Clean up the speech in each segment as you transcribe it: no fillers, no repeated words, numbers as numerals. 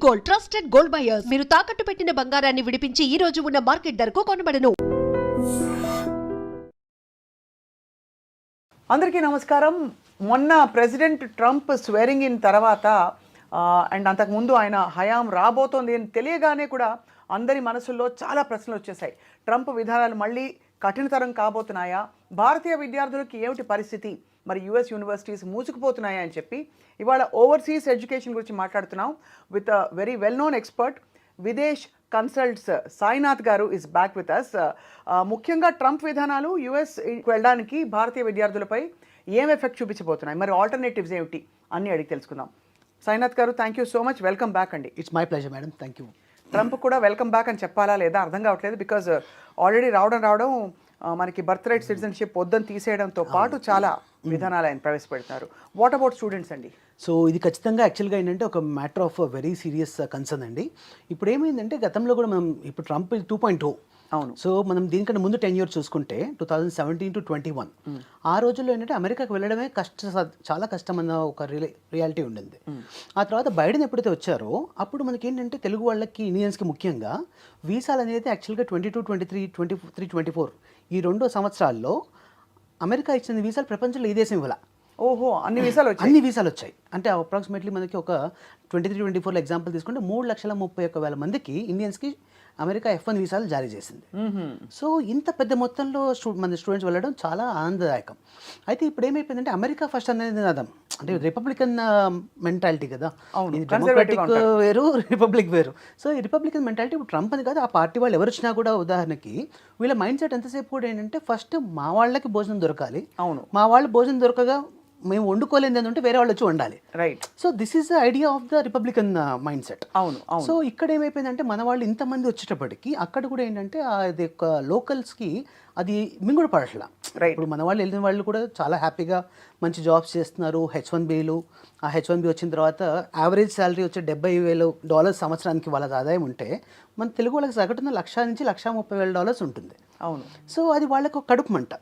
Gold, trusted gold buyers. మీరు తాకట్టు పెట్టిన బంగారాన్ని విడిపించి ఈ రోజు ఉన్న మార్కెట్ ధరకు కొనబడను. అందరికీ నమస్కారం. మొన్న ప్రెసిడెంట్ ట్రంప్ స్వేరింగ్ ఇన్ తర్వాత అండ్ అంతకుముందు ఆయన హయాం రాబోతోంది అని తెలియగానే కూడా అందరి మనసుల్లో చాలా ప్రశ్నలు వచ్చేసాయి. ట్రంప్ విధానాలు మళ్ళీ కఠినతరం కాబోతున్నాయా, భారతీయ విద్యార్థులకి ఏమిటి పరిస్థితి, మరి యుఎస్ యూనివర్సిటీస్ మూసుకుపోతున్నాయా అని చెప్పి ఇవాళ ఓవర్సీస్ ఎడ్యుకేషన్ గురించి మాట్లాడుతున్నాం with very well known expert Videsh consults Sainath గారు ఇస్ బ్యాక్ విత్ అస్. ముఖ్యంగా ట్రంప్ విధానాలు యుఎస్ వెళ్ళడానికి భారతీయ విద్యార్థులపై ఏం ఎఫెక్ట్ చూపించబోతున్నాయి, మరి ఆల్టర్నేటివ్స్ ఏమిటి అన్నీ అడిగి తెలుసుకుందాం. సాయినాథ్ గారు, thank you so much, welcome back అండి. It's my pleasure madam, thank you. Trump కూడా వెల్కమ్ బ్యాక్ అని చెప్పాలా లేదా అర్థం కావట్లేదు. బికాజ్ ఆల్రెడీ రావడం మనకి బర్త్ రైట్ సిటిజన్షిప్ వద్దని తీసేయడంతో పాటు చాలా విధానాలు ఆయన ప్రవేశపెడతారు. వాట్ అబౌట్ స్టూడెంట్స్ అండి? సో ఇది ఖచ్చితంగా యాక్చువల్గా ఏంటంటే ఒక matter of very serious concern అండి. ఇప్పుడు ఏమైందంటే గతంలో కూడా మనం ఇప్పుడు ట్రంప్ 2.0, అవును. సో మనం దీనికంటే ముందు 10 years చూసుకుంటే 2017 to 21 ఆ రోజుల్లో ఏంటంటే అమెరికాకు వెళ్ళడమే చాలా కష్టం అన్న ఒక రియాలిటీ ఉండింది. ఆ తర్వాత బైడెన్ ఎప్పుడైతే వచ్చారో అప్పుడు మనకి ఏంటంటే తెలుగు వాళ్ళకి ఇండియన్స్కి ముఖ్యంగా వీసాలు అనేది యాక్చువల్గా 22, 23, 23, 24 ఈ 2 సంవత్సరాల్లో అమెరికా ఇచ్చిన వీసాలు ప్రపంచంలో ఈ దేశం ఇవ్వాల. ఓహో, అన్ని వీసాలు వచ్చాయి. అంటే అప్రాక్సిమేట్లీ మనకి ఒక 23, 24 ఎగ్జాంపుల్ తీసుకుంటే 3,31,000 మందికి ఇండియన్స్కి అమెరికా F1 వీసాలు జారీ చేసింది. సో ఇంత పెద్ద మొత్తంలో మన స్టూడెంట్స్ వెళ్ళడం చాలా ఆనందదాయకం. అయితే ఇప్పుడు ఏమైపోయిందంటే అమెరికా ఫస్ట్ అనేది నినాదం, అంటే రిపబ్లికన్ మెంటాలిటీ కదా, డెమోక్రాటిక్ వేరు, రిపబ్లిక్ వేరు. సో ఈ రిపబ్లికన్ మెంటాలిటీ ఇప్పుడు ట్రంప్ అని కాదు, ఆ పార్టీ వాళ్ళు ఎవరు వచ్చినా కూడా ఉదాహరణకి వీళ్ళ మైండ్ సెట్ ఎంతసేపు కూడా ఏంటంటే ఫస్ట్ మా వాళ్ళకి భోజనం దొరకాలి, అవును, మా వాళ్ళు భోజనం దొరకగా మేము వండుకోలేదు అంటే వేరే వాళ్ళు వచ్చి వండాలి. Right. So this is the idea of the Republican mind set. అవును. సో ఇక్కడ ఏమైపోయిందంటే మన వాళ్ళు ఇంతమంది వచ్చేటప్పటికి అక్కడ కూడా ఏంటంటే అది ఒక లోకల్స్కి అది మింగుడు పడట్లా. ఇప్పుడు మన వాళ్ళు వెళ్ళిన వాళ్ళు కూడా చాలా హ్యాపీగా మంచి జాబ్స్ చేస్తున్నారు. H1Bలు, ఆ H1B వచ్చిన తర్వాత యావరేజ్ శాలరీ వచ్చే $70,000 సంవత్సరానికి వాళ్ళ ఆదాయం ఉంటే మన తెలుగు వాళ్ళకి సగటున $1,00,000 నుంచి $130,000 ఉంటుంది. అవును. సో అది వాళ్ళకు కడుపు మంట.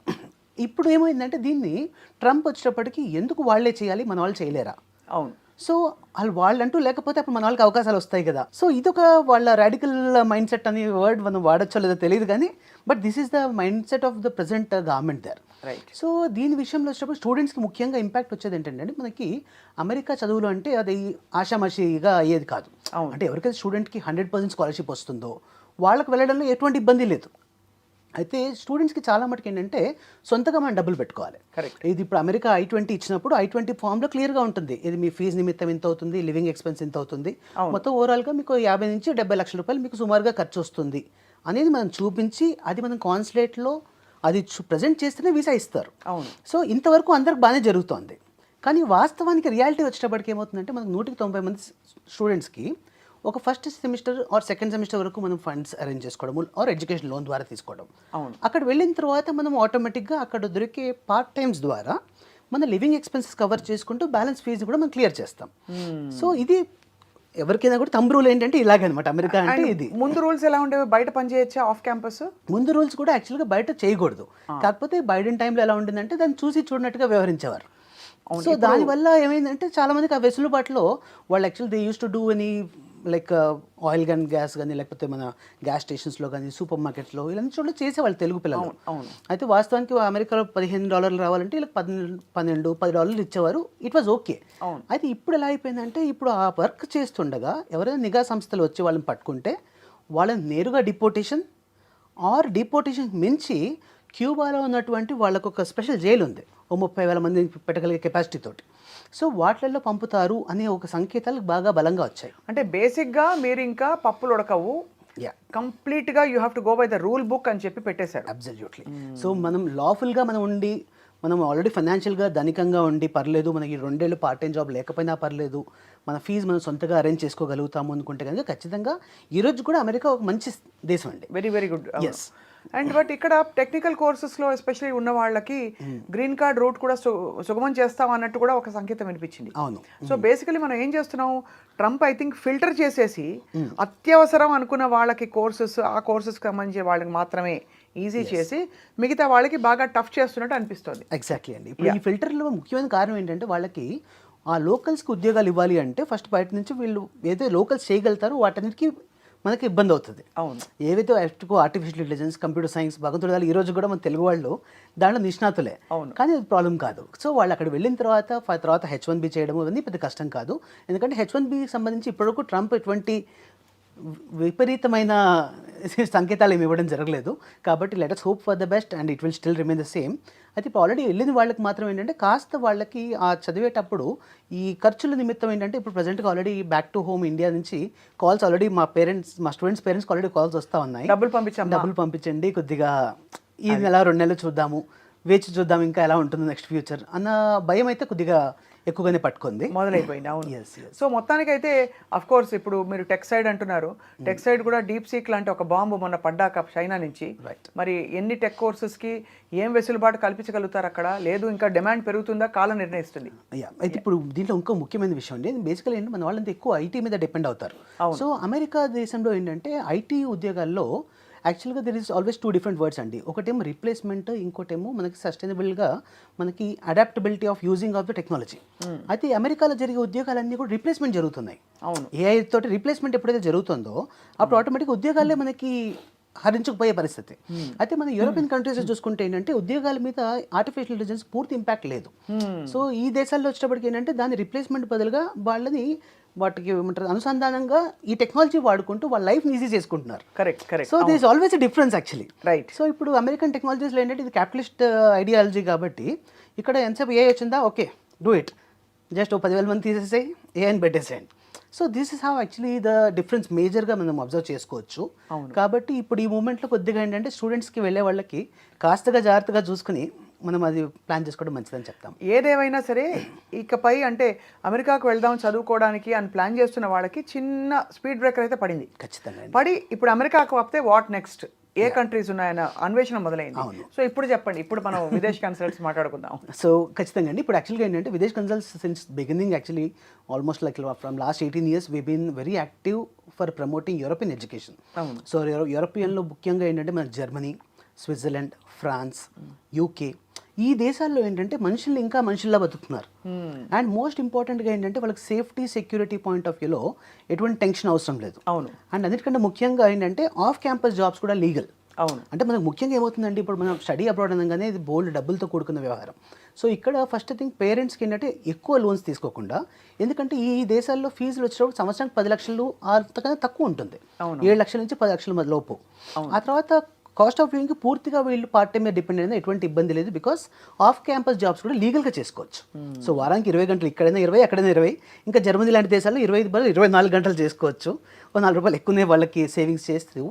ఇప్పుడు ఏమైందంటే దీన్ని ట్రంప్ వచ్చేటప్పటికి ఎందుకు వాళ్ళే చేయాలి, మన వాళ్ళు చేయలేరా? అవును. సో వాళ్ళంటూ లేకపోతే అప్పుడు మన వాళ్ళకి అవకాశాలు వస్తాయి కదా. సో ఇదొక వాళ్ళ రాడికల్ మైండ్ సెట్ అనే వర్డ్ మనం వాడచ్చో లేదో తెలియదు కానీ but this is the mindset of the present government there. Right. So దీని విషయంలో వచ్చినప్పుడు స్టూడెంట్స్కి ముఖ్యంగా ఇంపాక్ట్ వచ్చేది ఏంటంటే మనకి అమెరికా చదువులు అంటే అది ఆషామాషిగా అయ్యేది కాదు. అంటే ఎవరికైతే స్టూడెంట్కి 100% స్కాలర్షిప్ వస్తుందో వాళ్ళకి వెళ్ళడంలో ఎటువంటి ఇబ్బంది లేదు. అయితే స్టూడెంట్స్కి చాలా మటుకు ఏంటంటే సొంతగా మనం డబ్బులు పెట్టుకోవాలి. కరెక్ట్. ఇది ఇప్పుడు అమెరికా I-20 ఇచ్చినప్పుడు I-20 ఫామ్లో క్లియర్గా ఉంటుంది, ఇది మీ ఫీజు నిమిత్తం ఇంత అవుతుంది, లివింగ్ ఎక్స్పెన్స్ ఇంత అవుతుంది, మొత్తం ఓవరాల్గా మీకు 50 నుంచి 70 లక్షల రూపాయలు మీకు సుమారుగా ఖర్చు వస్తుంది అనేది మనం చూపించి అది మనం కాన్సులేట్లో అది ప్రజెంట్ చేస్తేనే వీసా ఇస్తారు. అవును. సో ఇంతవరకు అందరికి బాగానే జరుగుతోంది. కానీ వాస్తవానికి రియాలిటీ వచ్చేటప్పటికి ఏమవుతుందంటే మనకు 190 మంది స్టూడెంట్స్కి ఒక first semester or second semester వరకు మనం ఫండ్స్ అరేంజ్ చేసుకోవడం ఆర్ ఎడ్యుకేషన్ లోన్ ద్వారా తీసుకోవడం. అక్కడ వెళ్ళిన తర్వాత మనం ఆటోమేటిక్గా అక్కడ దొరికే పార్ట్ టైమ్స్ ద్వారా మన లివింగ్ ఎక్స్పెన్సెస్ కవర్ చేసుకుంటూ బ్యాలెన్స్ ఫీజు కూడా మనం క్లియర్ చేస్తాం. సో ఇది ఎవరికైనా కూడా తంబ్ రూల్ ఏంటంటే ఇలాగనమాట అమెరికా అంటే ఇది. ముందు రూల్స్ ఎలా ఉండేవి, బయట పనిచేయచ్చా ఆఫ్ క్యాంపస్? ముందు రూల్స్ కూడా యాక్చువల్గా బయట చేయకూడదు, కాకపోతే బైడెన్ టైంలో ఎలా ఉంటుందంటే దాన్ని చూసి చూడనట్టుగా వ్యవహరించేవారు. సో దానివల్ల ఏమైందంటే చాలా మందికి ఆ వెసులుబాటులో వాళ్ళు actual they use to do any like oil కానీ గ్యాస్ కానీ లేకపోతే మన గ్యాస్ స్టేషన్స్లో కానీ సూపర్ మార్కెట్స్లో ఇలాంటి చోట్ల చేసేవాళ్ళు తెలుగు పిల్లలు. అయితే వాస్తవానికి అమెరికాలో $15 రావాలంటే వీళ్ళకి $10 ఇచ్చేవారు. It was okay. అయితే ఇప్పుడు ఎలా అయిపోయిందంటే ఇప్పుడు ఆ వర్క్ చేస్తుండగా ఎవరైనా నిఘా సంస్థలు వచ్చి వాళ్ళని పట్టుకుంటే వాళ్ళని నేరుగా డిపోటేషన్ ఆర్ డిపోటేషన్ మించి క్యూబాలో ఉన్నటువంటి వాళ్ళకు ఒక స్పెషల్ జైలు ఉంది, 30,000 మంది పెట్టగలిగే కెపాసిటీ తోటి. సో వాటిల్లో పంపుతారు అనే ఒక సంకేతాలు బాగా బలంగా వచ్చాయి. అంటే బేసిక్గా మీరు ఇంకా పప్పులు ఉడకవు, కంప్లీట్గా you have to go by the rule book అని చెప్పి పెట్టేశారు. అబ్సల్యూట్లీ. సో మనం లాఫుల్గా మనం ఉండి మనం ఆల్రెడీ ఫైనాన్షియల్గా ధనికంగా ఉండి పర్లేదు, మనకి 2 ఏళ్ళు పార్ట్ టైం జాబ్ లేకపోయినా పర్లేదు, మన ఫీజు మనం సొంతగా అరేంజ్ చేసుకోగలుగుతాము అనుకుంటే కనుక ఖచ్చితంగా ఈరోజు కూడా అమెరికా ఒక మంచి దేశం అండి. Very very good. Yes. And but ఇక్కడ టెక్నికల్ కోర్సెస్లో ఎస్పెషల్లీ ఉన్న వాళ్ళకి గ్రీన్ కార్డ్ రూట్ కూడా సుగమం చేస్తాం అన్నట్టు కూడా ఒక సంకేతం వినిపించింది. అవును. సో బేసికలీ మనం ఏం చేస్తున్నాం, ట్రంప్ ఐ థింక్ ఫిల్టర్ చేసేసి అత్యవసరం అనుకున్న వాళ్ళకి కోర్సెస్, ఆ కోర్సెస్కి సంబంధించే వాళ్ళకి మాత్రమే ఈజీ చేసి మిగతా వాళ్ళకి బాగా టఫ్ చేస్తున్నట్టు అనిపిస్తుంది. ఎగ్జాక్ట్లీ అండి. ఇప్పుడు ఈ ఫిల్టర్లో ముఖ్యమైన కారణం ఏంటంటే వాళ్ళకి ఆ లోకల్స్కి ఉద్యోగాలు ఇవ్వాలి అంటే ఫస్ట్ బయట నుంచి వీళ్ళు ఏదైతే లోకల్స్ చేయగలుగుతారో వాటన్నిటికీ మనకి ఇబ్బంది అవుతుంది. అవును. ఏవైతే ఆర్టిఫిషియల్ ఇంటెలిజెన్స్, కంప్యూటర్ సైన్స్, భగవంతుడు ఈ రోజు కూడా మన తెలుగు వాళ్ళు దాంట్లో నిష్ణాతులే. అవును. కానీ అది ప్రాబ్లం కాదు. సో వాళ్ళు అక్కడ వెళ్ళిన తర్వాత H1B చేయడం ఇవన్నీ పెద్ద కష్టం కాదు. ఎందుకంటే H1Bకి సంబంధించి ఇప్పటివరకు ట్రంప్ ఎటువంటి విపరీతమైన సంకేతాలు ఏమి ఇవ్వడం జరగలేదు. కాబట్టి let us hope for the best and it will still remain the same. అయితే ఇప్పుడు ఆల్రెడీ వెళ్ళిన వాళ్ళకి మాత్రం ఏంటంటే కాస్త వాళ్ళకి ఆ చదివేటప్పుడు ఈ ఖర్చుల నిమిత్తం ఏంటంటే ఇప్పుడు ప్రజెంట్గా already back to home India నుంచి కాల్స్ ఆల్రెడీ మా స్టూడెంట్స్ పేరెంట్స్కి ఆల్రెడీ కాల్స్ వస్తూ ఉన్నాయి. డబ్బులు పంపించండి, కొద్దిగా ఈ నెల 2 నెలలు చూద్దాము, వేచి చూద్దాం ఇంకా ఎలా ఉంటుందో నెక్స్ట్ ఫ్యూచర్ అన్న భయం అయితే కొద్దిగా ఎక్కువగానే పట్టుకుంది, మొదలైపోయింది. అవును. సో మొత్తానికైతే అఫ్ కోర్స్ ఇప్పుడు మీరు టెక్ సైడ్ అంటున్నారు, టెక్ సైడ్ కూడా డీప్ సీక్ లాంటి ఒక బాంబు మొన్న పడ్డాక చైనా నుంచి, మరి ఎన్ని టెక్ కోర్సెస్కి ఏం వెసులుబాటు కల్పించగలుగుతారు అక్కడ? లేదు ఇంకా డిమాండ్ పెరుగుతుందా, కాలం నిర్ణయిస్తుంది? అయితే ఇప్పుడు దీంట్లో ఇంకో ముఖ్యమైన విషయం అండి, బేసికల్ ఏంటి మన వాళ్ళంతా ఎక్కువ ఐటీ మీద డిపెండ్ అవుతారు. సో అమెరికా దేశంలో ఏంటంటే ఐటీ ఉద్యోగాల్లో యాక్చువల్గా there is always 2 different words అండి. ఒకటేమో రిప్లేస్మెంట్, ఇంకోటేమో మనకి సస్టైనబుల్గా మనకి adaptability of using of the technology. అయితే అమెరికాలో జరిగే ఉద్యోగాలన్నీ కూడా రిప్లేస్మెంట్ జరుగుతున్నాయి. అవును. ఏఐ తోటి రిప్లేస్మెంట్ ఎప్పుడైతే జరుగుతుందో అప్పుడు ఆటోమేటిక్గా ఉద్యోగాలే మనకి హరించుకుపోయే పరిస్థితి. అయితే మన యూరోపియన్ కంట్రీస్ చూసుకుంటే ఏంటంటే ఉద్యోగాల మీద ఆర్టిఫిషియల్ ఇంటెలిజెన్స్ పూర్తి ఇంపాక్ట్ లేదు. సో ఈ దేశాల్లో వచ్చేటప్పటికి ఏంటంటే దాని రిప్లేస్మెంట్ బదులుగా వాళ్ళని వాటికి ఏమంటారు అనుసంధానంగా ఈ టెక్నాలజీ వాడుకుంటూ వాళ్ళ లైఫ్ ఈజీ చేసుకుంటున్నారు. Correct. So this is always a difference actually. Right. So ఇప్పుడు అమెరికన్ టెక్నాలజీస్లో ఏంటంటే ఇది క్యాపిటలిస్ట్ ఐడియాలజీ కాబట్టి ఇక్కడ ఎంతసేపు ఏ వచ్చిందా ఓకే డూ ఇట్, జస్ట్ 10,000 మంది తీసేసేయి ఏఐని పెట్టేసేయండి. So this is how actually the difference మేజర్గా మనం అబ్జర్వ్ చేసుకోవచ్చు. కాబట్టి ఇప్పుడు ఈ మూమెంట్లో కొద్దిగా ఏంటంటే స్టూడెంట్స్కి వెళ్ళే వాళ్ళకి కాస్తగా జాగ్రత్తగా చూసుకుని మనం అది ప్లాన్ చేసుకోవడం మంచిదని చెప్తాం. ఏదేమైనా సరే ఇకపై అంటే అమెరికాకు వెళ్దాం చదువుకోవడానికి అని ప్లాన్ చేస్తున్న వాళ్ళకి చిన్న స్పీడ్ బ్రేకర్ అయితే పడింది. ఖచ్చితంగా పడి ఇప్పుడు అమెరికాకు వస్తే వాట్ నెక్స్ట్, ఏ కంట్రీస్ ఉన్నాయన్న అన్వేషణ మొదలైంది. సో ఇప్పుడు చెప్పండి, ఇప్పుడు మనం విదేశ్ కన్సల్ట్స్ మాట్లాడుకుందాం. సో ఖచ్చితంగా అండి, ఇప్పుడు యాక్చువల్గా ఏంటంటే Videsh consults since beginning actually almost like from last 18 years we been very active for promoting European education. So యూరోపియన్లో ముఖ్యంగా ఏంటంటే మన జర్మనీ, స్విట్జర్లాండ్, ఫ్రాన్స్, యూకే ఈ దేశాల్లో ఏంటంటే మనుషులు ఇంకా మనుషుల్లా బతుకుతున్నారు. అండ్ మోస్ట్ ఇంపార్టెంట్గా ఏంటంటే వాళ్ళకి సేఫ్టీ సెక్యూరిటీ పాయింట్ ఆఫ్ వ్యూలో ఎటువంటి టెన్షన్ అవసరం లేదు. అవును. అండ్ అన్నిటికంటే ముఖ్యంగా ఏంటంటే ఆఫ్ క్యాంపస్ జాబ్స్ కూడా లీగల్. అవును. అంటే మనకు ముఖ్యంగా ఏమవుతుందంటే ఇప్పుడు మనం స్టడీ అబ్రాడ్ అనగానే ఇది బోల్డ్ డబ్బులతో కూడుకున్న వ్యవహారం. సో ఇక్కడ ఫస్ట్ థింగ్ పేరెంట్స్కి ఏంటంటే ఎక్కువ లోన్స్ తీసుకోకుండా, ఎందుకంటే ఈ దేశాల్లో ఫీజులు వచ్చేటప్పుడు సంవత్సరానికి 10 లక్షలు అంతకన్నా తక్కువ ఉంటుంది, 7 లక్షల నుంచి 10 లక్షల లోపు. ఆ తర్వాత కాస్ట్ ఆఫ్ లివింగ్కి పూర్తిగా వీళ్ళు పార్ట్ టైం మీద డిపెండ్ అయినా ఎటువంటి ఇబ్బంది లేదు, బికాస్ ఆఫ్ క్యాంపస్ జాబ్స్ కూడా లీగల్గా చేసుకోవచ్చు. సో వారానికి 20 గంటలు, ఇక్కడైనా 20 అక్కడైనా 20, ఇంకా జర్మనీ లాంటి దేశాల్లో 25 బదులు 24 గంటలు చేసుకోవచ్చు. ఒక ₹4 ఎక్కువనే వాళ్ళకి సేవింగ్స్ చేస్తూ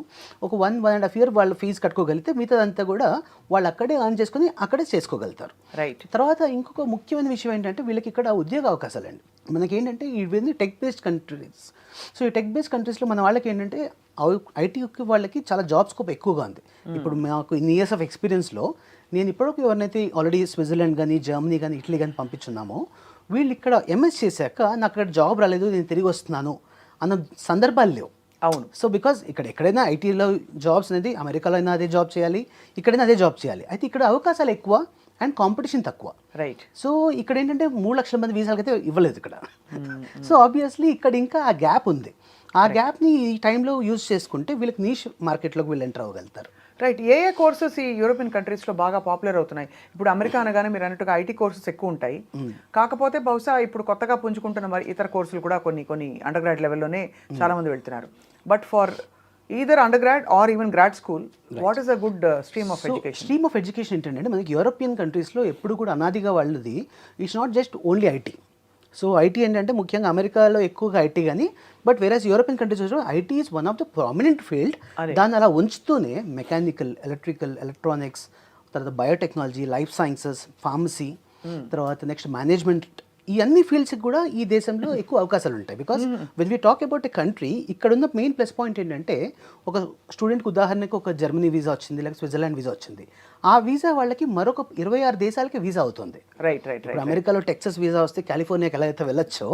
ఒక 1.5 year వాళ్ళు ఫీజు కట్టుకోగలిగితే మిగతాదంతా కూడా వాళ్ళు అక్కడే ఆన్ చేసుకుని అక్కడే చేసుకోగలుగుతారు. రైట్. తర్వాత ఇంకొక ముఖ్యమైన విషయం ఏంటంటే వీళ్ళకి ఇక్కడ ఉద్యోగ అవకాశాలు అండి. మనకేంటంటే ఇవన్నీ టెక్ బేస్డ్ కంట్రీస్. సో ఈ టెక్ బేస్డ్ కంట్రీస్లో మన వాళ్ళకి ఏంటంటే ఐటీకి వాళ్ళకి చాలా జాబ్ స్కోప్ ఎక్కువగా ఉంది. ఇప్పుడు మాకు ఇన్ని ఇయర్స్ ఆఫ్ ఎక్స్పీరియన్స్లో నేను ఇప్పటివరకు ఎవరినైతే ఆల్రెడీ స్విట్జర్లాండ్ కానీ, జర్మనీ కానీ, ఇటలీ కానీ పంపించున్నామో వీళ్ళు ఇక్కడ ఎంఎస్ చేశాక నాకు అక్కడ జాబ్ రాలేదు, నేను తిరిగి వస్తున్నాను అన్న సందర్భాలు లేవు. అవును. సో బికాజ్ ఎక్కడైనా ఐటీలో జాబ్స్ అనేది అమెరికాలో అయినా అదే జాబ్ చేయాలి, ఇక్కడైనా అదే జాబ్ చేయాలి. అయితే ఇక్కడ అవకాశాలు ఎక్కువ అండ్ కాంపిటీషన్ తక్కువ. రైట్. సో ఇక్కడ ఏంటంటే 3 లక్షల మంది వీసాలకైతే ఇవ్వలేదు ఇక్కడ. సో ఆబ్వియస్లీ ఇక్కడ ఇంకా ఆ గ్యాప్ ఉంది. ఆ గ్యాప్ని ఈ టైంలో యూజ్ చేసుకుంటే వీళ్ళకి నీష్ మార్కెట్లోకి వీళ్ళు ఎంటర్ అవ్వగలుగుతారు. రైట్. ఏ కోర్సెస్ ఈ యూరోపియన్ కంట్రీస్లో బాగా పాపులర్ అవుతున్నాయి? ఇప్పుడు అమెరికా అనగానే మీరు అన్నట్టుగా ఐటీ కోర్సెస్ ఎక్కువ ఉంటాయి. కాకపోతే బహుశా ఇప్పుడు కొత్తగా పుంజుకుంటున్న మరి ఇతర కోర్సులు కూడా కొన్ని అండర్ గ్రాడ్ లెవెల్లోనే చాలామంది వెళ్తున్నారు. But for either undergrad or even grad school, what is a good stream of education? Stream of education ఏంటంటే మనకి యూరోపియన్ కంట్రీస్లో ఎప్పుడు కూడా అనాదిగా వాళ్ళది it's not just only IT. So IT ఏంటంటే ముఖ్యంగా అమెరికాలో ఎక్కువగా ఐటీ కానీ, but whereas European countries IT is one of the prominent field. దాన్ని అలా ఉంచుతూనే మెకానికల్, ఎలక్ట్రికల్, ఎలక్ట్రానిక్స్, తర్వాత బయోటెక్నాలజీ, లైఫ్ సైన్సెస్, ఫార్మసీ, తర్వాత నెక్స్ట్ మేనేజ్మెంట్, ఈ అన్ని ఫీల్డ్స్కి కూడా ఈ దేశంలో ఎక్కువ అవకాశాలు ఉంటాయి. Because when we talk about a country, ఇక్కడ ఉన్న మెయిన్ ప్లస్ పాయింట్ ఏంటంటే ఒక స్టూడెంట్కి ఉదాహరణకు ఒక జర్మనీ వీసా వచ్చింది, లేకపోతే స్విట్జర్లాండ్ వీసా వచ్చింది. ఆ వీసా వాళ్ళకి మరొక 26 దేశాలకి వీసా అవుతుంది. రైట్. ఇప్పుడు అమెరికాలో టెక్సస్ వీసా వస్తే కాలిఫోర్నియాకి ఎలా అయితే వెళ్ళొచ్చో,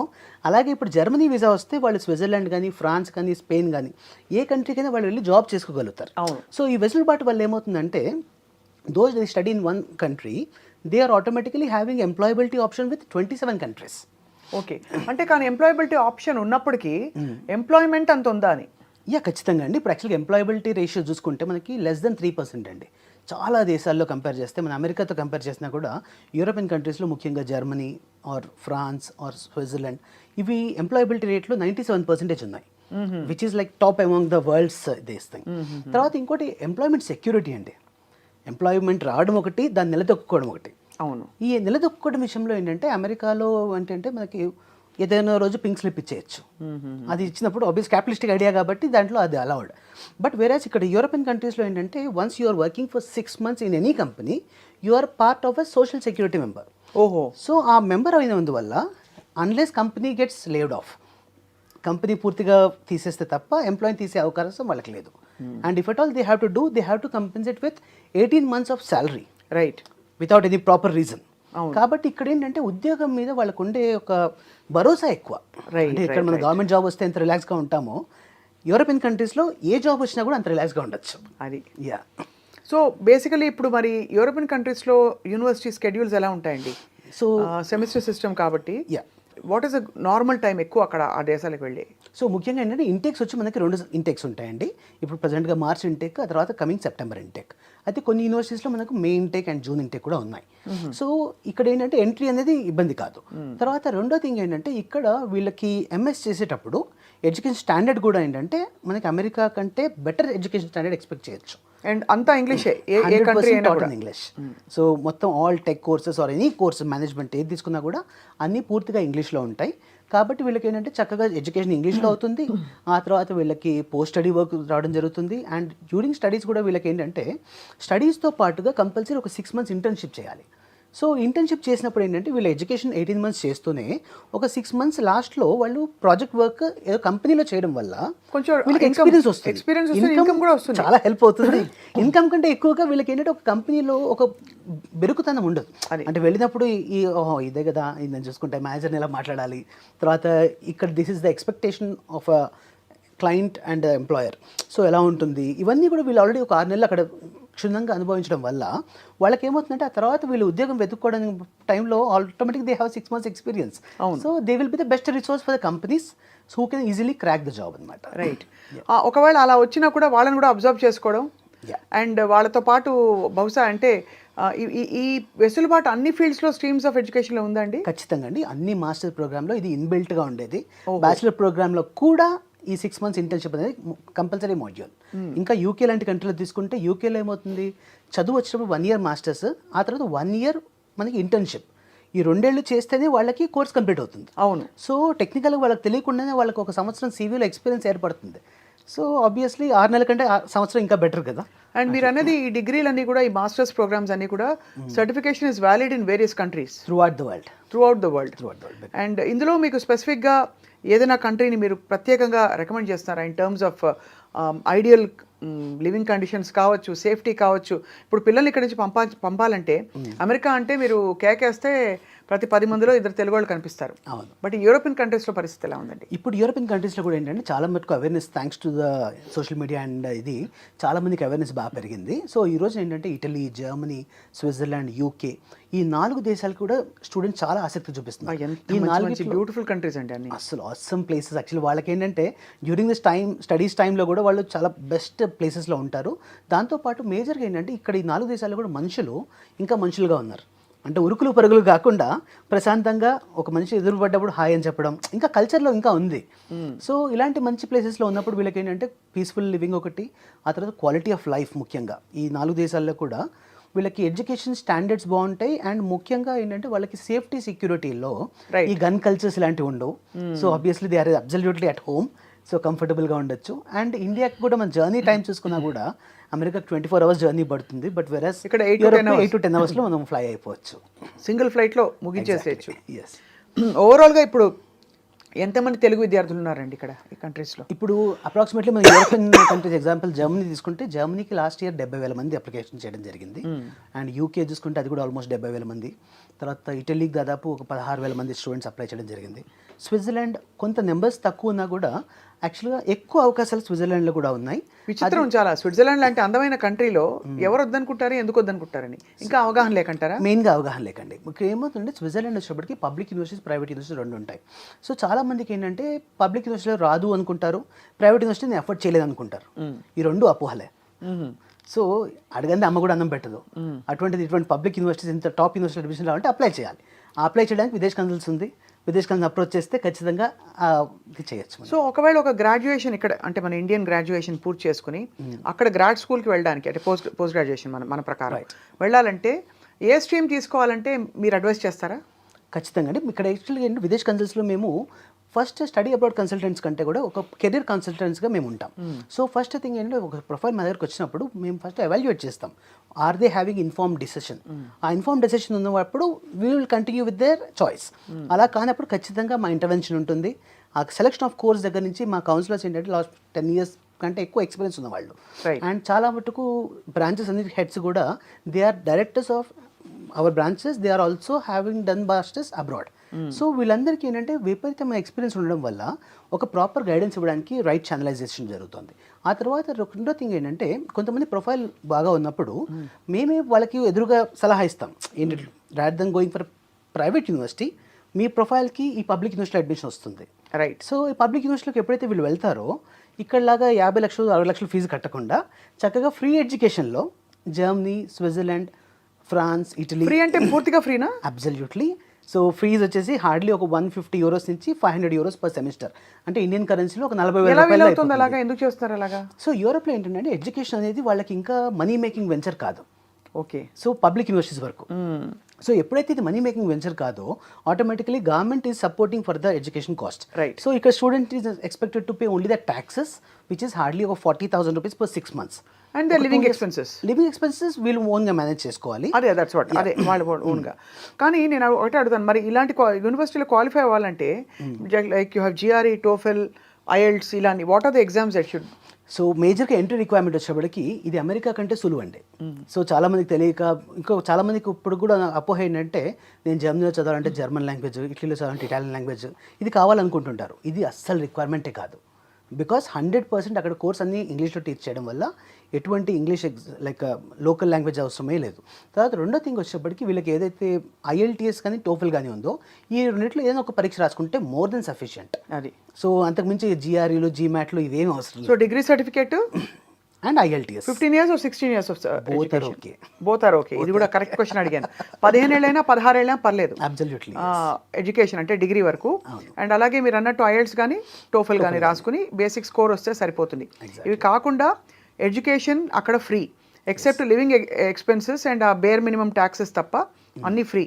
అలాగే ఇప్పుడు జర్మనీ వీసా వస్తే వాళ్ళు స్విట్జర్లాండ్ కానీ, ఫ్రాన్స్ కానీ, స్పెయిన్ కానీ ఏ కంట్రీకైనా వాళ్ళు వెళ్ళి జాబ్ చేసుకోగలుగుతారు. సో ఈ వెసులుబాటు వల్ల ఏమవుతుందంటే those they study in one country, they are automatically having employability option with 27 countries. Okay, అంటే కానీ ఎంప్లాయబిలిటీ ఆప్షన్ ఉన్నప్పటికీ ఎంప్లాయ్మెంట్ అంత ఉందా అని? ఖచ్చితంగా అండి. ఇప్పుడు యాక్చువల్గా ఎంప్లాయబిలిటీ రేషియో చూసుకుంటే మనకి లెస్ దెన్ 3% అండి. చాలా దేశాల్లో కంపేర్ చేస్తే, మన అమెరికాతో కంపేర్ చేసినా కూడా యూరోపియన్ కంట్రీస్లో ముఖ్యంగా Germany or France or Switzerland ఇవి ఎంప్లాయబిలిటీ రేట్లో 97% ఉన్నాయి, which is like top among the world's this thing. తర్వాత ఇంకోటి ఎంప్లాయ్మెంట్ సెక్యూరిటీ అండి. ఎంప్లాయ్మెంట్ రావడం ఒకటి, దాన్ని నిలదొక్కుకోవడం ఒకటి. అవును. ఈ నిలదొక్కుకోవడం విషయంలో ఏంటంటే అమెరికాలో అంటే మనకి ఏదైనా రోజు పింక్ స్లిప్ ఇచ్చేయచ్చు. అది ఇచ్చినప్పుడు ఆబ్వియస్ క్యాపిటలిస్టిక్ ఐడియా కాబట్టి దాంట్లో అది అలౌడ్. బట్ వేరేస్ ఇక్కడ యూరోపియన్ కంట్రీస్లో ఏంటంటే once you are working for 6 months in any company, you are part of a social security member. ఓహో. సో ఆ మెంబర్ అయినందువల్ల unless company gets laid off, company పూర్తిగా తీసేస్తే తప్ప ఎంప్లాయీని తీసే అవకాశం వాళ్ళకి లేదు. And if at all they have to do, they have to compensate with 18 months of salary, right, without any proper reason. కాబట్టి ఇక్కడ ఏంటంటే ఉద్యోగం మీద వాళ్ళకు ఉండే ఒక భరోసా ఎక్కువ. అంటే ఇక్కడ మన గవర్నమెంట్ జాబ్ వస్తే ఎంత రిలాక్స్గా ఉంటామో, యూరోపియన్ కంట్రీస్లో ఏ జాబ్ వచ్చినా కూడా అంత రిలాక్స్గా ఉండొచ్చు. అది యా. సో బేసికలీ ఇప్పుడు మరి యూరోపియన్ కంట్రీస్లో యూనివర్సిటీ స్కెడ్యూల్స్ ఎలా ఉంటాయండి? సో సెమిస్టర్ సిస్టమ్ కాబట్టి yeah, what is the normal time ఎక్కువ అక్కడ ఆ దేశాలకు వెళ్ళి? సో ముఖ్యంగా ఏంటంటే ఇంటేక్స్ వచ్చి మనకి 2 ఇంటేక్స్ ఉంటాయండి. ఇప్పుడు ప్రజెంట్గా మార్చ్ ఇంటేక్, ఆ తర్వాత కమింగ్ సెప్టెంబర్ ఇంటేక్. అయితే కొన్ని యూనివర్సిటీస్లో మనకు మే ఇంటేక్ అండ్ జూన్ ఇంటేక్ కూడా ఉన్నాయి. సో ఇక్కడ ఏంటంటే ఎంట్రీ అనేది ఇబ్బంది కాదు. తర్వాత రెండో థింగ్ ఏంటంటే ఇక్కడ వీళ్ళకి ఎంఎస్ చేసేటప్పుడు ఎడ్యుకేషన్ స్టాండర్డ్ కూడా ఏంటంటే మనకి అమెరికా కంటే బెటర్ ఎడ్యుకేషన్ స్టాండర్డ్ ఎక్స్పెక్ట్ చేయొచ్చు. అండ్ అంతా ఇంగ్లీషే, ఏ కంట్రీ అయినా కూడా ఇంగ్లీష్. సో మొత్తం all tech courses or any course management ఏది తీసుకున్నా కూడా అన్నీ పూర్తిగా ఇంగ్లీష్లో ఉంటాయి. కాబట్టి వీళ్ళకి ఏంటంటే చక్కగా ఎడ్యుకేషన్ ఇంగ్లీష్లో అవుతుంది. ఆ తర్వాత వీళ్ళకి పోస్ట్ స్టడీ వర్క్ రావడం జరుగుతుంది. అండ్ డ్యూరింగ్ స్టడీస్ కూడా వీళ్ళకి ఏంటంటే స్టడీస్తో పాటుగా కంపల్సరీ ఒక 6 months ఇంటర్న్షిప్ చేయాలి. సో ఇంటర్న్షిప్ చేసినప్పుడు ఏంటంటే వీళ్ళ ఎడ్యుకేషన్ 18 months చేస్తూనే ఒక 6 months లాస్ట్లో వాళ్ళు ప్రాజెక్ట్ వర్క్ ఏదో కంపెనీలో చేయడం వల్ల కొంచెం వీళ్ళకి ఎక్స్పీరియన్స్ వస్తుంది, ఇన్కమ్ కూడా వస్తుంది, చాలా హెల్ప్ అవుతుంది. ఇన్కమ్ కంటే ఎక్కువగా వీళ్ళకి ఏంటంటే ఒక కంపెనీలో ఒక బెరుకుతనం ఉండదు. అంటే వెళ్ళినప్పుడు ఓహో ఇదే కదా, ఇది నేను చూసుకుంటే మేనేజర్ని ఎలా మాట్లాడాలి, తర్వాత ఇక్కడ this is the expectation of a client and employer, so ఎలా ఉంటుంది, ఇవన్నీ కూడా వీళ్ళు ఆల్రెడీ ఒక 6 నెలలు అక్కడ క్షుణ్ణంగా అనుభవించడం వల్ల వాళ్ళకి ఏమవుతుందంటే ఆ తర్వాత వీళ్ళు ఉద్యోగం వెతుక్కోవడానికి టైంలో automatic they have 6 months experience. So they will be the best resource for the companies who can easily crack the job అనమాట. రైట్. ఒకవేళ అలా వచ్చినా కూడా వాళ్ళని కూడా అబ్జర్వ్ చేసుకోవడం అండ్ వాళ్ళతో పాటు బహుశా అంటే ఈ వెసులుబాటు అన్ని ఫీల్డ్స్లో స్ట్రీమ్స్ ఆఫ్ ఎడ్యుకేషన్లో ఉందండి? ఖచ్చితంగా అండి. అన్ని మాస్టర్ ప్రోగ్రాంలో ఇది ఇన్బిల్ట్గా ఉండేది. బ్యాచిలర్ ప్రోగ్రాంలో కూడా ఈ 6 months ఇంటర్న్షిప్ అనేది కంపల్సరీ మాడ్యూల్. ఇంకా యూకే లాంటి కంట్రీలో తీసుకుంటే యూకేలో ఏమవుతుంది, చదువు వచ్చినప్పుడు 1 year మాస్టర్స్, ఆ తర్వాత 1 year మనకి ఇంటర్న్షిప్. ఈ 2 ఏళ్ళు చేస్తేనే వాళ్ళకి కోర్స్ కంప్లీట్ అవుతుంది. అవును. సో టెక్నికల్గా వాళ్ళకి తెలియకుండానే వాళ్ళకి ఒక సంవత్సరం సివిలో ఎక్స్పీరియన్స్ ఏర్పడుతుంది. సో ఆబ్వియస్లీ 6 నెలల కంటే సంవత్సరం ఇంకా బెటర్ కదా. అండ్ మీరు అనేది ఈ డిగ్రీలన్నీ కూడా, ఈ మాస్టర్స్ ప్రోగ్రామ్స్ అన్నీ కూడా certification is valid in various countries through out the world. And ఇందులో మీకు స్పెసిఫిక్గా ఏదైనా కంట్రీని మీరు ప్రత్యేకంగా రికమెండ్ చేస్తున్నారా in terms of ideal living conditions కావచ్చు, సేఫ్టీ కావచ్చు? ఇప్పుడు పిల్లల్ని ఇక్కడ నుంచి పంపాలంటే అమెరికా అంటే మీరు కేకేస్తే ప్రతి 10 మందిలో 2 తెలుగు వాళ్ళు కనిపిస్తారు. అవును. బట్ యూరోపియన్ కంట్రీస్లో పరిస్థితి ఎలా ఉందండి? ఇప్పుడు యూరోపియన్ కంట్రీస్లో కూడా ఏంటంటే చాలా మటుకు awareness, thanks to the social media and ఇది చాలా మందికి అవేర్నెస్ బాగా పెరిగింది. సో ఈరోజు ఏంటంటే ఇటలీ, జర్మనీ, స్విట్జర్లాండ్, యూకే ఈ 4 దేశాలు కూడా స్టూడెంట్స్ చాలా ఆసక్తి చూపిస్తున్నారు. ఈ 4 బ్యూటిఫుల్ కంట్రీస్ అండి అన్ని, అసలు ఆసమ్ ప్లేసెస్. యాక్చువల్లీ వాళ్ళకి ఏంటంటే డ్యూరింగ్ దిస్ స్టడీస్ టైంలో కూడా వాళ్ళు చాలా బెస్ట్ ప్లేసెస్లో ఉంటారు. దాంతోపాటు మేజర్గా ఏంటంటే ఇక్కడ ఈ 4 దేశాల్లో కూడా మనుషులు ఇంకా మనుషులుగా ఉన్నారు. అంటే ఉరుకులు పరుగులు కాకుండా ప్రశాంతంగా ఒక మనిషి ఎదురుపడ్డప్పుడు హాయ్ అని చెప్పడం ఇంకా కల్చర్లో ఇంకా ఉంది. సో ఇలాంటి మంచి ప్లేసెస్లో ఉన్నప్పుడు వీళ్ళకి ఏంటంటే పీస్ఫుల్ లివింగ్ ఒకటి, ఆ తర్వాత క్వాలిటీ ఆఫ్ లైఫ్ ముఖ్యంగా ఈ 4 దేశాల్లో కూడా వీళ్ళకి ఎడ్యుకేషన్ స్టాండర్డ్స్ బాగుంటాయి. అండ్ ముఖ్యంగా ఏంటంటే వాళ్ళకి సేఫ్టీ సెక్యూరిటీలో ఈ గన్ కల్చర్స్ ఇలాంటివి ఉండవు. So obviously they are absolutely at home, so కంఫర్టబుల్గా ఉండొచ్చు. అండ్ ఇండియాకి కూడా మన జర్నీ టైం చూసుకున్నా కూడా అమెరికాకి 24 hours జర్నీ పడుతుంది. బట్ వెరస్ ఇక్కడ 8 to 10 hours మనం ఫ్లై అయిపోవచ్చు, సింగిల్ ఫ్లైట్లో ముగించేసేయచ్చు. ఎస్. ఓవరాల్గా ఇప్పుడు ఎంతమంది తెలుగు విద్యార్థులు ఉన్నారండి ఇక్కడ ఈ కంట్రీస్లో? ఇప్పుడు అప్రాక్సిమేట్లీ మన యూరోపియన్ కంట్రీస్ ఎగ్జాంపుల్ జర్మనీ తీసుకుంటే జర్మనీకి లాస్ట్ ఇయర్ 70,000 మంది అప్లికేషన్ చేయడం జరిగింది. అండ్ యూకే చూసుకుంటే అది కూడా ఆల్మోస్ట్ 70,000 మంది. తర్వాత ఇటలీకి దాదాపు ఒక 16,000 మంది స్టూడెంట్స్ అప్లై చేయడం జరిగింది. స్విట్జర్లాండ్ కొంత నెంబర్స్ తక్కువ ఉన్నా కూడా యాక్చువల్గా ఎక్కువ అవకాశాలు స్విట్జర్లాండ్లో కూడా ఉన్నాయి. విచిత్రం చాలా. స్విట్జర్లాండ్ లాంటి అందమైన కంట్రీలో ఎవరు వద్దనుకుంటారు, ఎందుకు వద్దనుకుంటారని ఇంకా అవగాహన లేకంటారా? మెయిన్గా అవగాహన లేకండి. మీకు ఏమవుతుందంటే స్విట్జర్లాండ్ వచ్చేప్పటికి పబ్లిక్ యూనివర్సిటీస్, ప్రైవేట్ యూనివర్సిటీస్ రెండు ఉంటాయి. సో చాలా మందికి ఏంటంటే పబ్లిక్ యూనివర్సిటీలో రాదు అనుకుంటారు, ప్రైవేట్ యూనివర్సిటీని ఎఫర్ట్ చేయలేదు అనుకుంటారు. ఈ రెండు అపోహలే. సో అడగండి అమ్మ కూడా అన్నం పెట్టదు. ఇటువంటి పబ్లిక్ యూనివర్సిటీస్, ఇంత టాప్ యూనివర్సిటీ అడ్మిషన్ రావాలంటే అప్లై చేయాలి. అప్లై చేయడానికి విదేశ్ కన్సల్స్ ఉంది. విదేశ్ కన్సల్స్ అప్రోచ్ చేస్తే ఖచ్చితంగా ఇది చేయొచ్చు. సో ఒకవేళ ఒక గ్రాడ్యుయేషన్ ఇక్కడ అంటే మన ఇండియన్ గ్రాడ్యుయేషన్ పూర్తి చేసుకుని అక్కడ గ్రాడ్ స్కూల్కి వెళ్ళడానికి అంటే పోస్ట్ గ్రాడ్యుయేషన్ మన ప్రకారం వెళ్ళాలంటే ఏ స్ట్రీమ్ తీసుకోవాలంటే మీరు అడ్వైస్ చేస్తారా? ఖచ్చితంగా అండి. ఇక్కడ యాక్చువల్గా ఏంటంటే విదేశ్ కన్సల్ట్స్లో మేము ఫస్ట్ స్టడీ అబౌట్ కన్సల్టెంట్స్ కంటే కూడా ఒక కెరీర్ కన్సల్టెంట్స్గా మేము ఉంటాం. సో ఫస్ట్ థింగ్ ఏంటంటే ఒక ప్రొఫైల్ మా దగ్గరకు వచ్చినప్పుడు మేము ఫస్ట్ ఎవాల్యుయేట్ చేస్తాం. Are they having inform decision? ఆ ఇన్ఫార్మ్ డిసిషన్ ఉన్నప్పుడు we will continue with their choice. అలా కానప్పుడు ఖచ్చితంగా మా ఇంటర్వెన్షన్ ఉంటుంది. ఆ సెలెక్షన్ ఆఫ్ కోర్స్ దగ్గర నుంచి మా కౌన్సిలర్స్ ఏంటంటే లాస్ట్ 10 years కంటే ఎక్కువ ఎక్స్పీరియన్స్ ఉన్న వాళ్ళు. అండ్ చాలా మటుకు బ్రాంచెస్ అన్ని హెడ్స్ కూడా they are directors of our branches, they are also having done masters abroad. So వీళ్ళందరికీ ఏంటంటే విపరీతమైన ఎక్స్పీరియన్స్ ఉండడం వల్ల ఒక ప్రాపర్ గైడెన్స్ ఇవ్వడానికి రైట్ ఛానలైజేషన్ జరుగుతుంది. ఆ తర్వాత రెండో థింగ్ ఏంటంటే కొంతమంది ప్రొఫైల్ బాగా ఉన్నప్పుడు మేమే వాళ్ళకి ఎదురుగా సలహా ఇస్తాం. ఏంటంటే rather than going for private university, మీ ప్రొఫైల్కి ఈ పబ్లిక్ యూనివర్సిటీ అడ్మిషన్ వస్తుంది. రైట్. సో ఈ పబ్లిక్ యూనివర్సిటీకి ఎప్పుడైతే వీళ్ళు వెళ్తారో ఇక్కడలాగా 50 లక్షలు 60 లక్షలు ఫీజు కట్టకుండా చక్కగా ఫ్రీ ఎడ్యుకేషన్లో Germany, Switzerland, France, Italy. Free అంటే పూర్తిగా ఫ్రీనా? అబ్సల్యూట్లీ. సో ఫీజు వచ్చేసి హార్డ్లీ ఒక 150 euros నుంచి 500 euros పర్ సెమిస్టర్. అంటే ఇండియన్ కరెన్సీలో ఒక 40,000 రూపాయలు. అలాగా ఎందుకు చేస్తున్నారు అలాగా? సో యూరోప్లో ఏంటంటే ఎడ్యుకేషన్ అనేది వాళ్ళకి ఇంకా మనీ మేకింగ్ వెంచర్ కాదు. ఓకే. సో పబ్లిక్ యూనివర్సిటీస్ వరకు. సో ఎప్పుడైతే ఇది మనీ మేకింగ్ వెంచర్ కాదో automatically government is supporting for the education cost. Right. So ఇక్కడ student is expected to pay only the taxes which is hardly ఒక 40,000 rupees per 6 months. And the living expenses వీళ్ళు ఓన్గా manage చేసుకోవాలి. అదే that's what అదే వాళ్ళ ఓన్గా. కానీ నేను ఒకటే అడుగుతాను, మరి ఇలాంటి యూనివర్సిటీలో క్వాలిఫై అవ్వాలంటే like you have GRE, TOEFL, IELTS ఇలాంటి what are the exams that should? So మేజర్గా ఎంట్రీ రిక్వైర్మెంట్ వచ్చేప్పటికి ఇది అమెరికా కంటే సులువు అండి. సో చాలా మందికి తెలియక ఇంకో చాలా మందికి ఇప్పుడు కూడా అపోహ ఏంటంటే నేను జర్మనీలో చదవాలంటే జర్మన్ లాంగ్వేజ్, ఇటలీలో చదవాలంటే ఇటాలియన్ లాంగ్వేజ్ ఇది కావాలనుకుంటుంటారు. ఇది అస్సలు రిక్వైర్మెంటే కాదు. బికాస్ 100% అక్కడ కోర్స్ అన్ని ఇంగ్లీష్లో టీచ్ చేయడం వల్ల ఎటువంటి ఇంగ్లీష్ లైక్ లోకల్ లాంగ్వేజ్ అవసరమే లేదు. తర్వాత రెండో థింగ్ వచ్చేప్పటికి వీళ్ళకి ఏదైతే ఐఎల్టీఎస్ కానీ టోఫెల్ కానీ ఉందో ఈ రెండింటిలో ఏదైనా ఒక పరీక్ష రాసుకుంటే మోర్ దెన్ సఫిషియంట్. అది. సో అంతకుమించి జిఆర్ఈలు, జీమాట్లు ఇవేం అవసరం. So degree certificate and IELTS 15 years or 16 years of both are okay. Both are okay. ఇది కూడా కరెక్ట్ క్వశ్చన్ అడిగాను. 15 ఏళ్ళైనా 16 ఏళ్ళైనా పర్లేదు. అబ్సల్యూట్లీ. ఎడ్యుకేషన్ అంటే డిగ్రీ వరకు. అండ్ అలాగే మీరు అన్నట్టు ఐఎల్టీఎస్ కానీ టోఫెల్ కానీ రాసుకుని బేసిక్ స్కోర్ వస్తే సరిపోతుంది. ఇవి కాకుండా ఎడ్యుకేషన్ అక్కడ free except living expenses and ఆ బేర్ మినిమం ట్యాక్సెస్ తప్ప అన్నీ ఫ్రీ.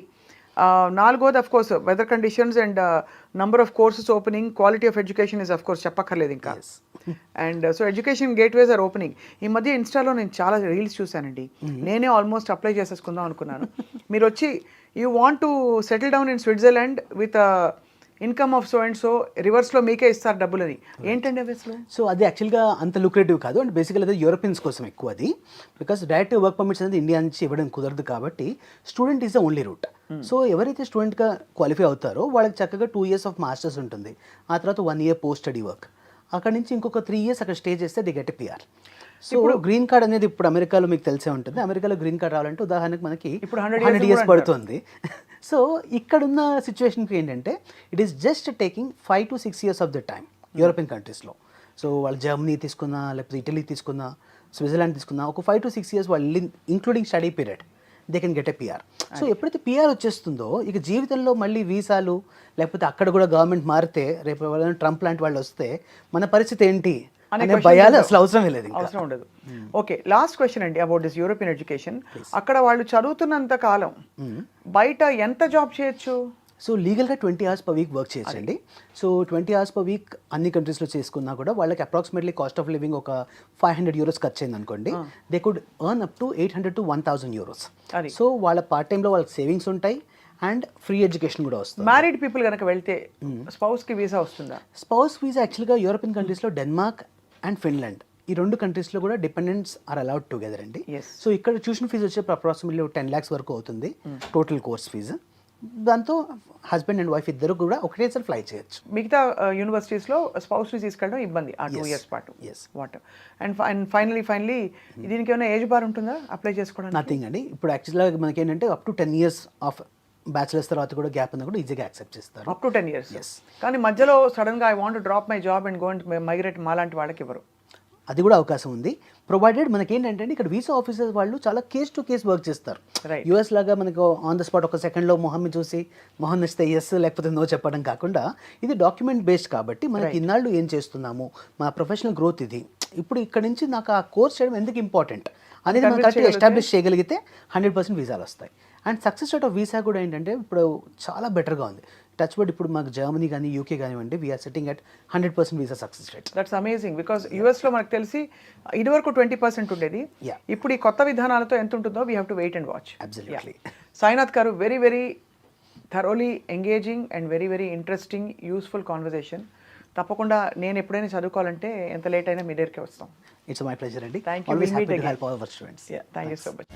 నాలుగోది of course weather conditions and number of courses opening, quality of education is of course చెప్పక్కర్లేదు ఇంకా. And so education gateways are opening. ఈ మధ్య ఇన్స్టాలో నేను చాలా రీల్స్ చూశానండి. నేనే ఆల్మోస్ట్ అప్లై చేసేసుకుందాం అనుకున్నాను. మీరు వచ్చి you want to settle down in Switzerland with income of so and so రివర్స్లో మీకే ఇస్తారు డబ్బులని. ఏంటండి అవి అసలు? సో అది యాక్చువల్గా అంత లుక్రేటివ్ కాదు. అండ్ బేసికల్ అది యూరోపియన్స్ కోసం ఎక్కువ అది. బికాస్ డైరెక్ట్ వర్క్ పర్మిట్స్ అనేది ఇండియా నుంచి ఇవ్వడం కుదరదు కాబట్టి student is the only route. So ఎవరైతే స్టూడెంట్గా క్వాలిఫై అవుతారో వాళ్ళకి చక్కగా 2 years ఆఫ్ మాస్టర్స్ ఉంటుంది. ఆ తర్వాత 1 year పోస్ట్ స్టడీ వర్క్. అక్కడ నుంచి ఇంకొక 3 years అక్కడ స్టే చేస్తే ది గెట్ పిఆర్. సో ఇప్పుడు గ్రీన్ కార్డ్ అనేది ఇప్పుడు అమెరికాలో మీకు తెలిసే ఉంటుంది. అమెరికాలో గ్రీన్ కార్డ్ రావాలంటే ఉదాహరణకు మనకి ఇప్పుడు 100 years పడుతుంది. సో ఇక్కడున్న సిచ్యువేషన్కి ఏంటంటే it is just taking 5 to 6 years of the time European కంట్రీస్లో. సో వాళ్ళు జర్మనీ తీసుకున్నా, లేకపోతే ఇటలీ తీసుకున్నా, స్విట్జర్లాండ్ తీసుకున్నా ఒక 5 to 6 years వాళ్ళు including study period they can get a PR. So ఎప్పుడైతే పిఆర్ వచ్చేస్తుందో ఇక జీవితంలో మళ్ళీ వీసాలు లేకపోతే అక్కడ కూడా గవర్నమెంట్ మారితే రేపు ట్రంప్ లాంటి వాళ్ళు వస్తే మన పరిస్థితి ఏంటి అనే భయాలు అసలు అవసరం లేదు, అవసరం ఉండదు. ఓకే, లాస్ట్ క్వశ్చన్ అండి అబౌట్ దిస్ యూరోపియన్ ఎడ్యుకేషన్. అక్కడ వాళ్ళు చదువుతున్నంత కాలం బయట ఎంత జాబ్ చేయొచ్చు? సో లీగల్గా 20 hours per week వర్క్ చేయొచ్చండి. సో 20 hours per week అన్ని కంట్రీస్లో చేసుకున్నా కూడా వాళ్ళకి అప్రాక్సిమేట్లీ కాస్ట్ ఆఫ్ లివింగ్ ఒక 500 euros ఖర్చు అయింది అనుకోండి. They could earn up to 800 to 1,000 euros. So వాళ్ళ పార్ట్ టైంలో వాళ్ళకి సేవింగ్స్ ఉంటాయి అండ్ ఫ్రీ ఎడ్యుకేషన్ కూడా వస్తుంది. మ్యారీడ్ పీపుల్ కనుక వెళ్తే స్పౌస్కి వీసా వస్తుందా? స్పౌస్ వీసా యాక్చువల్గా యూరోపియన్ కంట్రీస్లో డెన్మార్క్ అండ్ ఫిన్లాండ్ ఈ 2 కంట్రీస్లో కూడా డిపెండెంట్స్ ఆర్ అలౌడ్ టుగెదర్ అండి. సో ఇక్కడ ట్యూషన్ ఫీజు వచ్చే అప్రాక్సిమేట్లీ 10 lakhs వరకు అవుతుంది టోటల్ కోర్స్ ఫీజు. దాంతో హస్బెండ్ అండ్ వైఫ్ ఇద్దరు కూడా ఒకటేసారి ఫ్లై చేయొచ్చు. మిగతా యూనివర్సిటీస్లో స్పౌస్ని తీసుకెళ్ళడం ఇబ్బంది ఆ 2 years పాటు. Yes. వాట్ అండ్ ఫైనలీ దీనికి ఏమైనా ఏజ్ బార్ ఉంటుందా అప్లై చేసుకోవడానికి? నథింగ్ అండి. ఇప్పుడు యాక్చువల్గా మనకి ఏంటంటే up to 10 years of bachelors తర్వాత కూడా గ్యాప్ ఉన్నా కూడా ఈజీగా యాక్సెప్ట్ చేస్తారు. Up to 10 years. Yes. కానీ మధ్యలో సడన్గా I want drop my job and go and migrate మాలాంటి వాళ్ళకి ఇవ్వరు. అది కూడా అవకాశం ఉంది. ప్రొవైడెడ్ మనకి ఏంటంటే ఇక్కడ వీసా ఆఫీసర్స్ వాళ్ళు చాలా కేస్ టు కేస్ వర్క్ చేస్తారు. Right. యూఎస్ లాగా మనకు ఆన్ ద స్పాట్ ఒక సెకండ్లో మొహం చూసి మొహం నచ్చితే ఎస్ లేకపోతే నో చెప్పడం కాకుండా ఇది డాక్యుమెంట్ బేస్డ్ కాబట్టి మనకి ఇన్నాళ్ళు ఏం చేస్తున్నాము, మా ప్రొఫెషనల్ గ్రోత్ ఇది, ఇప్పుడు ఇక్కడ నుంచి నాకు ఆ కోర్స్ చేయడం ఎందుకు ఇంపార్టెంట్ అనేది మనం కరెక్ట్గా ఎస్టాబ్లిష్ చేయగలిగితే 100% వీసాలు వస్తాయి. And success rate of visa కూడా ఏంటంటే ఇప్పుడు చాలా బెటర్గా ఉంది. టచ్ వర్డ్ ఇప్పుడు మాకు జర్మనీ కానీ యూకే కానివ్వండి we are setting at 100% visa success rate. That's amazing because యూఎస్లో మనకు తెలిసి ఇదివరకు 20% ఉండేది. Yeah. ఇప్పుడు ఈ కొత్త విధానాలతో ఎంత ఉంటుందో we have to wait and watch. Absolutely. Sainath garu, very very thoroughly engaging and very very interesting useful conversation. తప్పకుండా నేను ఎప్పుడైనా చదువుకోవాలంటే ఎంత లేట్ అయినా మీ దగ్గరికి వస్తాం. ఇట్స్ మై ప్లెజర్ అండి. Thank you. Always We'll meet happy to again. help all our students. Thank you so much.